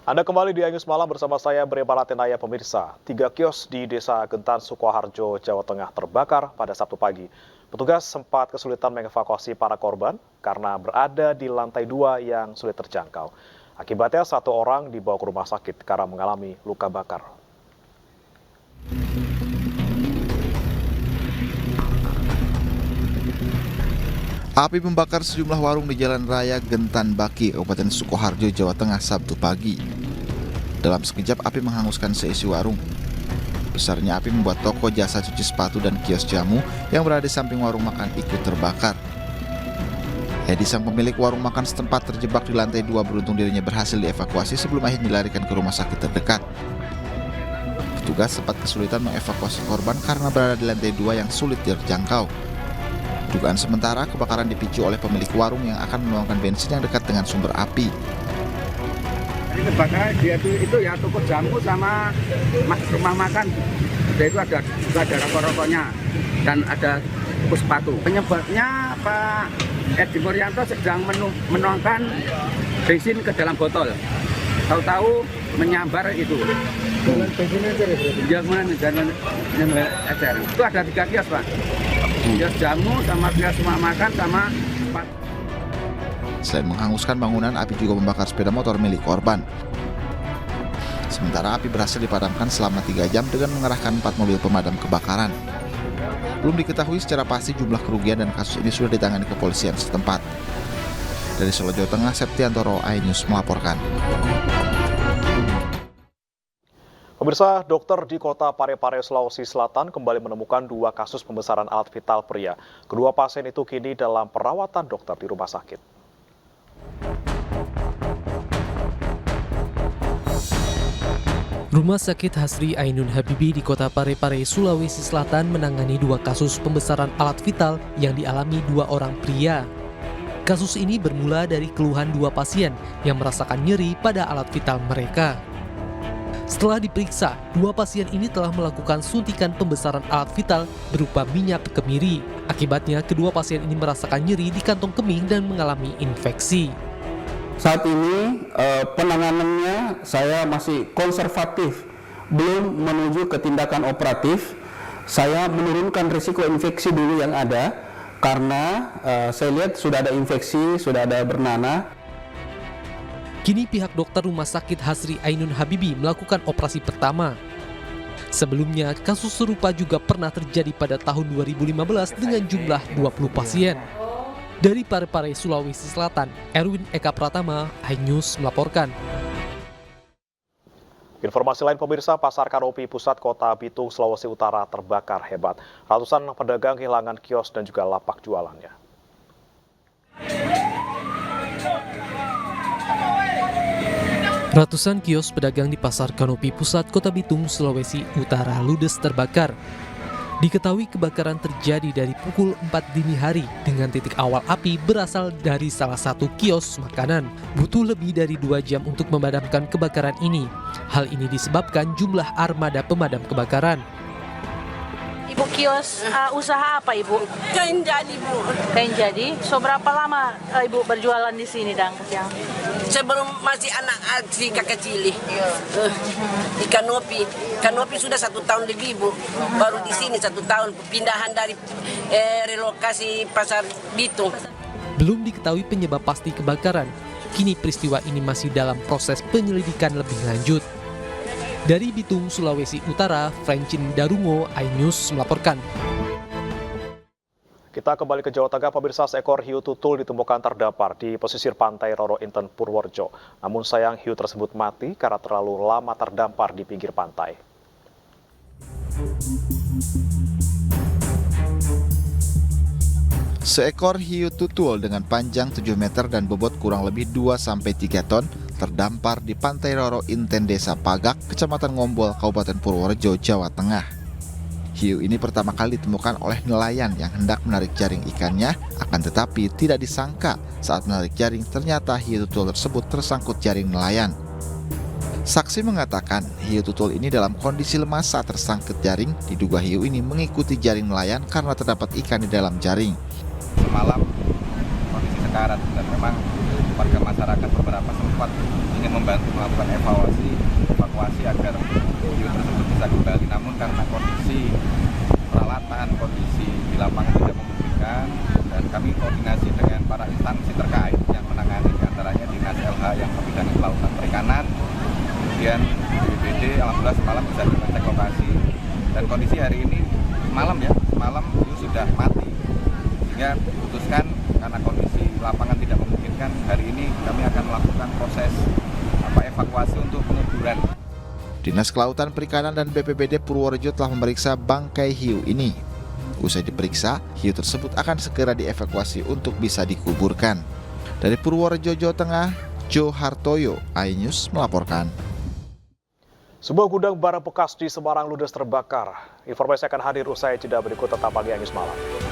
Anda kembali di News Malam bersama saya Bre Balatenaya pemirsa. 3 kios di Desa Gentan, Sukoharjo, Jawa Tengah terbakar pada Sabtu pagi. Petugas sempat kesulitan mengevakuasi para korban karena berada di lantai 2 yang sulit terjangkau. Akibatnya 1 orang dibawa ke rumah sakit karena mengalami luka bakar. Api membakar sejumlah warung di Jalan Raya Gentan Baki, Kabupaten Sukoharjo, Jawa Tengah, Sabtu pagi. Dalam sekejap, api menghanguskan seisi warung. Besarnya api membuat toko jasa cuci sepatu dan kios jamu yang berada di samping warung makan ikut terbakar. Edi, sang pemilik warung makan setempat, terjebak di lantai 2. Beruntung dirinya berhasil dievakuasi sebelum akhirnya dilarikan ke rumah sakit terdekat. Petugas sempat kesulitan mengevakuasi korban karena berada di lantai 2 yang sulit terjangkau. Dugaan sementara, kebakaran dipicu oleh pemilik warung yang akan menuangkan bensin yang dekat dengan sumber api. Ini kebakaran dia itu ya toko jamu sama rumah makan. Itu ada rokok-rokoknya dan ada toko sepatu. Penyebabnya Pak Edi Morianto sedang menuangkan bensin ke dalam botol. Tahu-tahu menyambar itu. Itu ada 3 kios, Pak. Kios jamu sama kios rumah makan sama sepatu. Selain menghanguskan bangunan, api juga membakar sepeda motor milik korban. Sementara api berhasil dipadamkan selama 3 jam dengan mengerahkan 4 mobil pemadam kebakaran. Belum diketahui secara pasti jumlah kerugian dan kasus ini sudah ditangani kepolisian setempat. Dari Solo, Jawa Tengah, Septiantoro, iNews melaporkan. Pemirsa, dokter di kota Parepare, Sulawesi Selatan kembali menemukan 2 kasus pembesaran alat vital pria. Kedua pasien itu kini dalam perawatan dokter di rumah sakit. Rumah Sakit Hasri Ainun Habibi di kota Parepare, Sulawesi Selatan menangani 2 kasus pembesaran alat vital yang dialami 2 orang pria. Kasus ini bermula dari keluhan 2 pasien yang merasakan nyeri pada alat vital mereka. Setelah diperiksa, 2 pasien ini telah melakukan suntikan pembesaran alat vital berupa minyak kemiri. Akibatnya, kedua pasien ini merasakan nyeri di kantong kemih dan mengalami infeksi. Saat ini penanganannya saya masih konservatif, belum menuju ke tindakan operatif. Saya menurunkan risiko infeksi dulu yang ada, karena saya lihat sudah ada infeksi, sudah ada bernanah. Kini pihak dokter Rumah Sakit Hasri Ainun Habibi melakukan operasi pertama. Sebelumnya, kasus serupa juga pernah terjadi pada tahun 2015 dengan jumlah 20 pasien. Dari Parepare, Sulawesi Selatan, Erwin Eka Pratama, iNews melaporkan. Informasi lain pemirsa, Pasar Kanopi Pusat Kota Bitung, Sulawesi Utara terbakar hebat. Ratusan pedagang kehilangan kios dan juga lapak jualannya. Ratusan kios pedagang di Pasar Kanopi Pusat Kota Bitung, Sulawesi Utara ludes terbakar. Diketahui kebakaran terjadi dari pukul 4 dini hari dengan titik awal api berasal dari salah satu kios makanan. Butuh lebih dari 2 jam untuk memadamkan kebakaran ini. Hal ini disebabkan jumlah armada pemadam kebakaran. Ibu kios usaha apa Ibu? Kain jadi, Bu. Kain jadi. So berapa lama Ibu berjualan di sini dang siang? Sebelum masih anak kakak cili. Di Kanopi. Kanopi sudah 1 tahun lebih, Bu. Baru di sini 1 tahun. Pindahan dari relokasi Pasar Bitung. Belum diketahui penyebab pasti kebakaran. Kini peristiwa ini masih dalam proses penyelidikan lebih lanjut. Dari Bitung, Sulawesi Utara, Francin Darungo, iNews melaporkan. Kita kembali ke Jawa Tengah, pemirsa. Seekor hiu tutul ditemukan terdampar di pesisir pantai Roro Inten, Purworejo. Namun sayang hiu tersebut mati karena terlalu lama terdampar di pinggir pantai. Seekor hiu tutul dengan panjang 7 meter dan bobot kurang lebih 2-3 ton terdampar di pantai Roro Inten, Desa Pagak, Kecamatan Ngombol, Kabupaten Purworejo, Jawa Tengah. Hiu ini pertama kali ditemukan oleh nelayan yang hendak menarik jaring ikannya, akan tetapi tidak disangka saat menarik jaring ternyata hiu tutul tersebut tersangkut jaring nelayan. Saksi mengatakan hiu tutul ini dalam kondisi lemas saat tersangkut jaring. Diduga hiu ini mengikuti jaring nelayan karena terdapat ikan di dalam jaring. Semalam kondisi sekarat dan memang warga masyarakat beberapa sempat ingin membantu melakukan evakuasi koordinasi dengan para instansi terkait yang menangani, diantaranya Dinas LH yang Bidang Kelautan Perikanan, kemudian BPBD. Alhamdulillah semalam bisa mengecek lokasi, dan kondisi hari ini malam hiu sudah mati, sehingga diputuskan karena kondisi lapangan tidak memungkinkan, hari ini kami akan melakukan proses evakuasi untuk penguburan. Dinas Kelautan Perikanan dan BPBD Purworejo telah memeriksa bangkai hiu ini. Usai diperiksa, hiu tersebut akan segera dievakuasi untuk bisa dikuburkan. Dari Purworejo, Jawa Tengah, Jo Hartoyo, iNews melaporkan. Sebuah gudang barang bekas di Semarang ludes terbakar. Informasi akan hadir usai jeda berikut, tetap pagi iNews Malam.